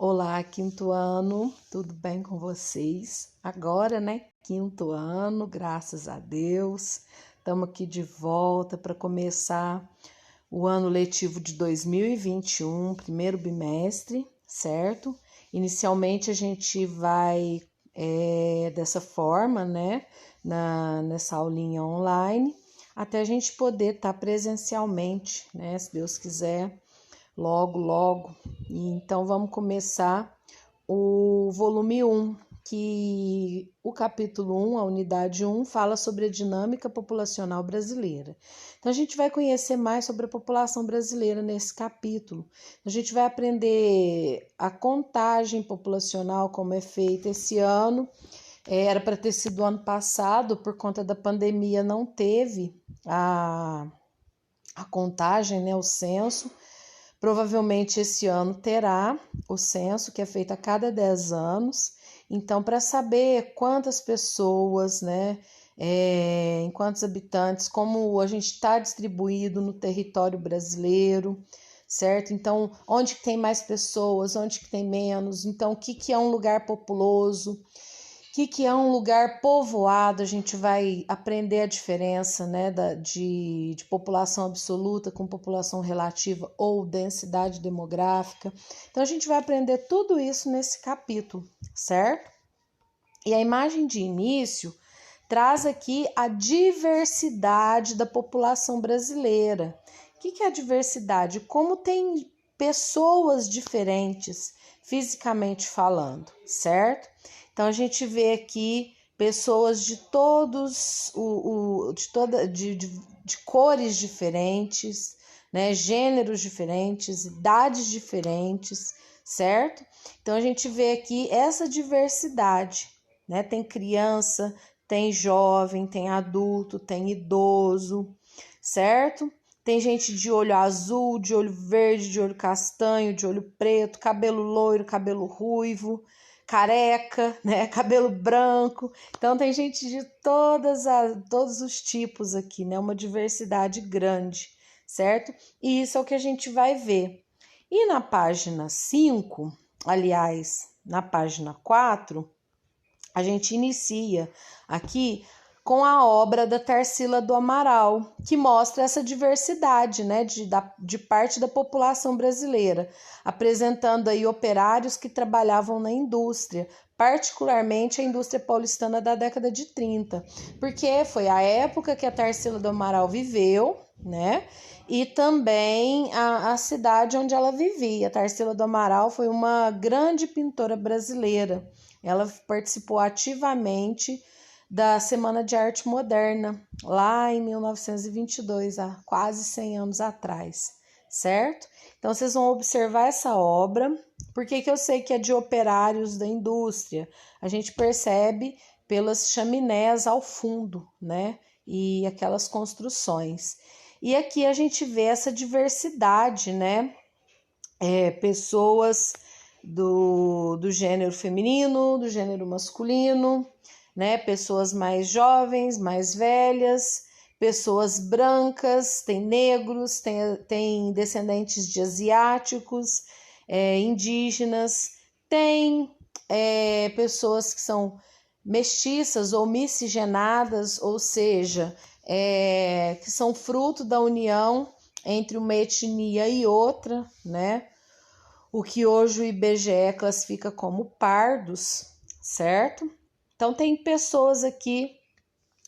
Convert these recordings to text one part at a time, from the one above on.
Olá, quinto ano, tudo bem com vocês? Agora, né? Quinto ano, graças a Deus, estamos aqui de volta para começar o ano letivo de 2021, primeiro bimestre, certo? Inicialmente a gente vai dessa forma, né? Nessa aulinha online, até a gente poder estar presencialmente, né? Se Deus quiser logo. E então vamos começar o volume 1, que o capítulo 1, a unidade 1, fala sobre a dinâmica populacional brasileira. Então a gente vai conhecer mais sobre a população brasileira nesse capítulo. A gente vai aprender a contagem populacional, como é feita esse ano. Era para ter sido ano passado, por conta da pandemia não teve a contagem, né, o censo. Provavelmente esse ano terá o censo, que é feito a cada 10 anos. Então, para saber quantas pessoas, né, em quantos habitantes, como a gente está distribuído no território brasileiro, certo? Então, onde que tem mais pessoas, onde que tem menos? Então, o que é um lugar populoso? Que é um lugar povoado? A gente vai aprender a diferença, né, de população absoluta com população relativa ou densidade demográfica. Então a gente vai aprender tudo isso nesse capítulo, certo? E a imagem de início traz aqui a diversidade da população brasileira. O que é a diversidade? Como tem pessoas diferentes fisicamente falando, certo? Então a gente vê aqui pessoas de todos de cores diferentes, né, gêneros diferentes, idades diferentes, certo? Então a gente vê aqui essa diversidade, né? Tem criança, tem jovem, tem adulto, tem idoso, certo? Tem gente de olho azul, de olho verde, de olho castanho, de olho preto, cabelo loiro, cabelo ruivo, careca, né? Cabelo branco. Então tem gente de todos os tipos aqui, né? Uma diversidade grande, certo? E isso é o que a gente vai ver. E na página 5, aliás, na página 4, a gente inicia aqui com a obra da Tarsila do Amaral, que mostra essa diversidade, né, de parte da população brasileira, apresentando aí operários que trabalhavam na indústria, particularmente a indústria paulistana da década de 30, porque foi a época que a Tarsila do Amaral viveu, né, e também a cidade onde ela vivia. A Tarsila do Amaral foi uma grande pintora brasileira. Ela participou ativamente da Semana de Arte Moderna, lá em 1922, há quase 100 anos atrás, certo? Então, vocês vão observar essa obra. Por que eu sei que é de operários da indústria? A gente percebe pelas chaminés ao fundo, né? E aquelas construções. E aqui a gente vê essa diversidade, né? Pessoas do gênero feminino, do gênero masculino, né? Pessoas mais jovens, mais velhas, pessoas brancas, tem negros, tem descendentes de asiáticos, indígenas, tem pessoas que são mestiças ou miscigenadas, ou seja, que são fruto da união entre uma etnia e outra, né? O que hoje o IBGE classifica como pardos, certo? Então tem pessoas aqui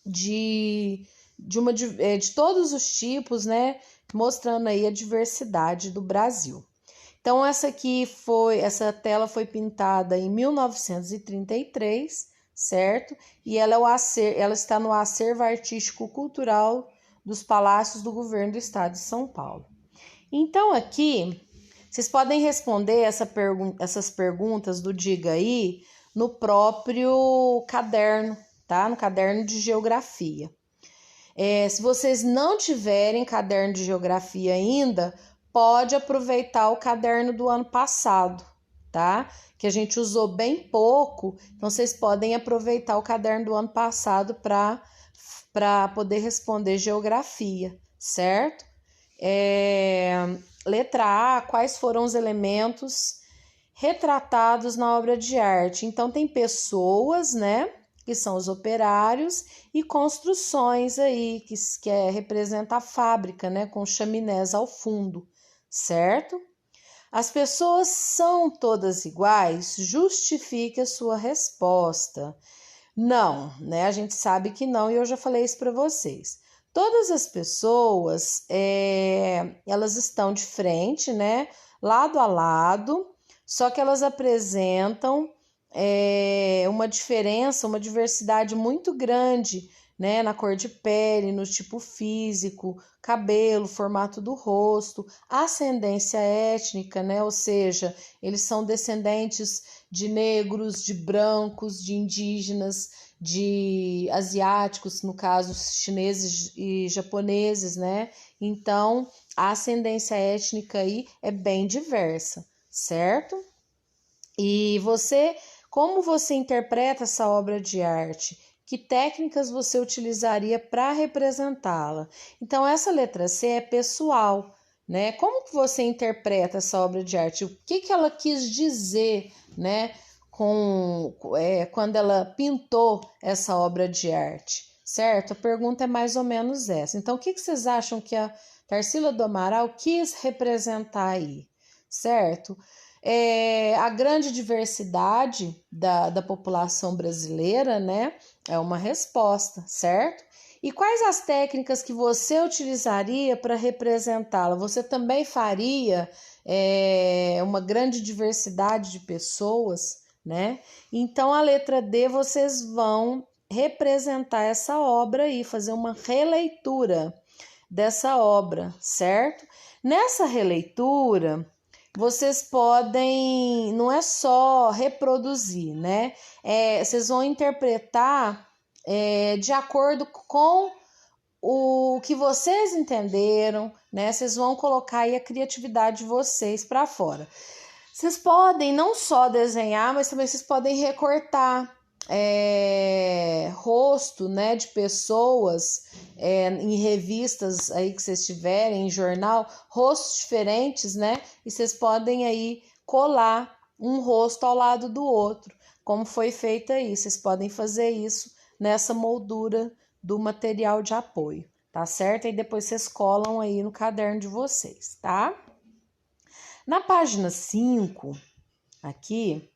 de todos os tipos, né? Mostrando aí a diversidade do Brasil. Então essa tela foi pintada em 1933, certo? E ela está no acervo artístico cultural dos Palácios do Governo do Estado de São Paulo. Então aqui vocês podem responder essas perguntas do Diga Aí no próprio caderno, tá? No caderno de geografia. Se vocês não tiverem caderno de geografia ainda, pode aproveitar o caderno do ano passado, tá? Que a gente usou bem pouco, então vocês podem aproveitar o caderno do ano passado para poder responder geografia, certo? Letra A, quais foram os elementos retratados na obra de arte. Então tem pessoas, né, que são os operários, e construções aí, que representa a fábrica, né, com chaminés ao fundo, certo? As pessoas são todas iguais? Justifique a sua resposta. Não, né? A gente sabe que não, e eu já falei isso para vocês. Todas as pessoas, elas estão de frente, né? Lado a lado, só que elas apresentam uma diferença, uma diversidade muito grande, né? Na cor de pele, no tipo físico, cabelo, formato do rosto, ascendência étnica, né? Ou seja, eles são descendentes de negros, de brancos, de indígenas, de asiáticos, no caso chineses e japoneses, né? Então, a ascendência étnica aí é bem diversa, certo? E como você interpreta essa obra de arte? Que técnicas você utilizaria para representá-la? Então, essa letra C é pessoal, né? Como que você interpreta essa obra de arte? O que ela quis dizer, né? Quando ela pintou essa obra de arte, certo? A pergunta é mais ou menos essa. Então, o que vocês acham que a Tarsila do Amaral quis representar aí, certo? A grande diversidade da população brasileira, né? É uma resposta, certo? E quais as técnicas que você utilizaria para representá-la? Você também faria uma grande diversidade de pessoas, né? Então, a letra D, vocês vão representar essa obra aí, fazer uma releitura dessa obra, certo? Nessa releitura, vocês podem, não é só reproduzir, né? Vocês vão interpretar de acordo com o que vocês entenderam, né? Vocês vão colocar aí a criatividade de vocês para fora. Vocês podem não só desenhar, mas também vocês podem recortar rosto, né, de pessoas em revistas aí que vocês tiverem, em jornal, rostos diferentes, né? E vocês podem aí colar um rosto ao lado do outro, como foi feito aí. Vocês podem fazer isso nessa moldura do material de apoio, tá certo? E depois vocês colam aí no caderno de vocês, tá? Na página 5, aqui,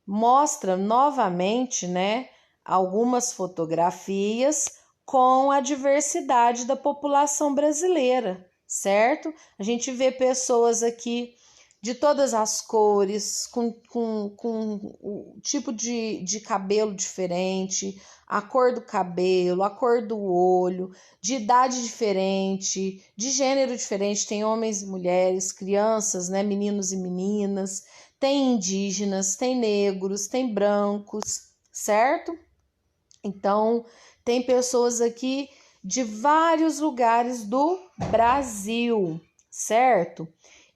mostra novamente, né, algumas fotografias com a diversidade da população brasileira, certo? A gente vê pessoas aqui de todas as cores, com o tipo de cabelo diferente, a cor do cabelo, a cor do olho, de idade diferente, de gênero diferente, tem homens e mulheres, crianças, né, meninos e meninas, tem indígenas, tem negros, tem brancos, certo? Então, tem pessoas aqui de vários lugares do Brasil, certo?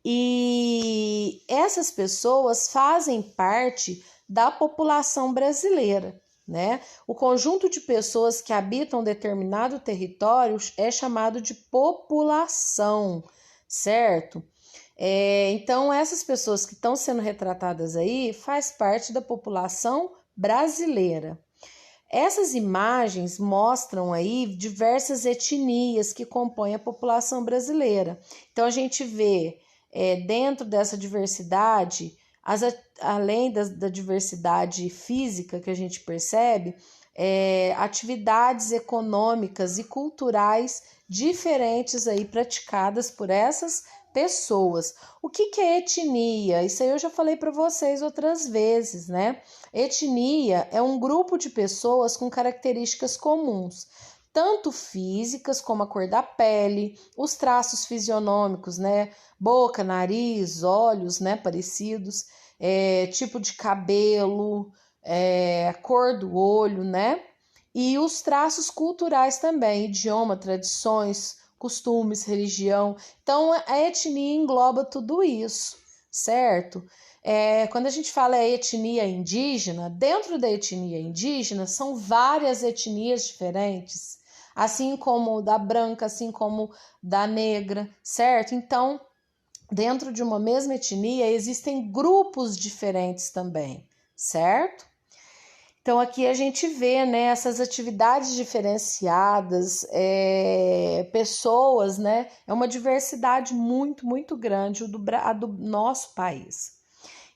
E essas pessoas fazem parte da população brasileira, né? O conjunto de pessoas que habitam determinado território é chamado de população, certo? Então, essas pessoas que estão sendo retratadas aí faz parte da população brasileira. Essas imagens mostram aí diversas etnias que compõem a população brasileira. Então, a gente vê dentro dessa diversidade, além da diversidade física que a gente percebe, atividades econômicas e culturais diferentes aí praticadas por essas pessoas. O que é etnia? Isso aí eu já falei para vocês outras vezes, né? Etnia é um grupo de pessoas com características comuns, tanto físicas como a cor da pele, os traços fisionômicos, né? Boca, nariz, olhos, né? Parecidos, tipo de cabelo, cor do olho, né? E os traços culturais também, idioma, tradições, costumes, religião. Então, a etnia engloba tudo isso, certo? Quando a gente fala etnia indígena, dentro da etnia indígena são várias etnias diferentes, assim como da branca, assim como da negra, certo? Então, dentro de uma mesma etnia existem grupos diferentes também, certo? Então aqui a gente vê, né, essas atividades diferenciadas, pessoas, né, é uma diversidade muito, muito grande a do nosso país.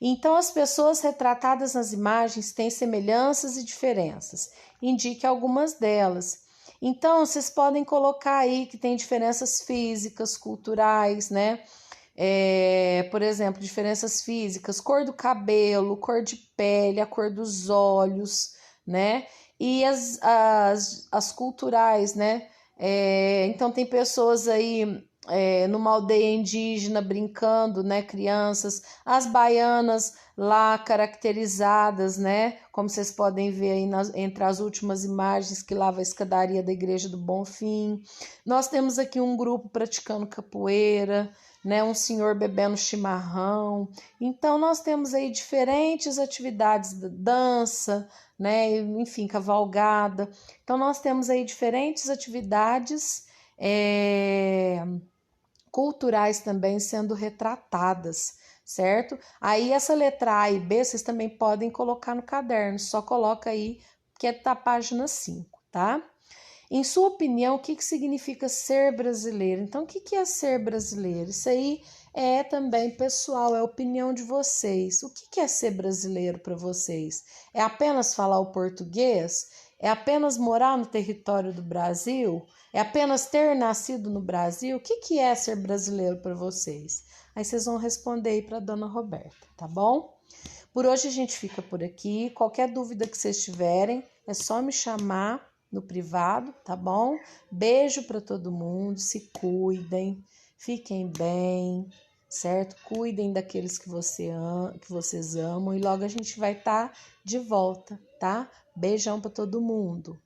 Então as pessoas retratadas nas imagens têm semelhanças e diferenças, indique algumas delas. Então vocês podem colocar aí que tem diferenças físicas, culturais, né? Por exemplo, diferenças físicas, cor do cabelo, cor de pele, a cor dos olhos, né? E as culturais, né? Então tem pessoas aí numa aldeia indígena brincando, né? Crianças, as baianas lá caracterizadas, né? Como vocês podem ver aí entre as últimas imagens que lava a escadaria da Igreja do Bonfim. Nós temos aqui um grupo praticando capoeira, né, um senhor bebendo chimarrão. Então nós temos aí diferentes atividades da dança, né, enfim, cavalgada. Então nós temos aí diferentes atividades culturais também sendo retratadas, certo? Aí essa letra A e B vocês também podem colocar no caderno, só coloca aí que é da página 5, tá? Em sua opinião, o que significa ser brasileiro? Então, o que é ser brasileiro? Isso aí é também pessoal, é a opinião de vocês. O que é ser brasileiro para vocês? É apenas falar o português? É apenas morar no território do Brasil? É apenas ter nascido no Brasil? O que é ser brasileiro para vocês? Aí vocês vão responder aí para a dona Roberta, tá bom? Por hoje a gente fica por aqui. Qualquer dúvida que vocês tiverem, é só me chamar no privado, tá bom? Beijo para todo mundo, se cuidem, fiquem bem, certo? Cuidem daqueles que vocês amam e logo a gente vai estar de volta, tá? Beijão para todo mundo.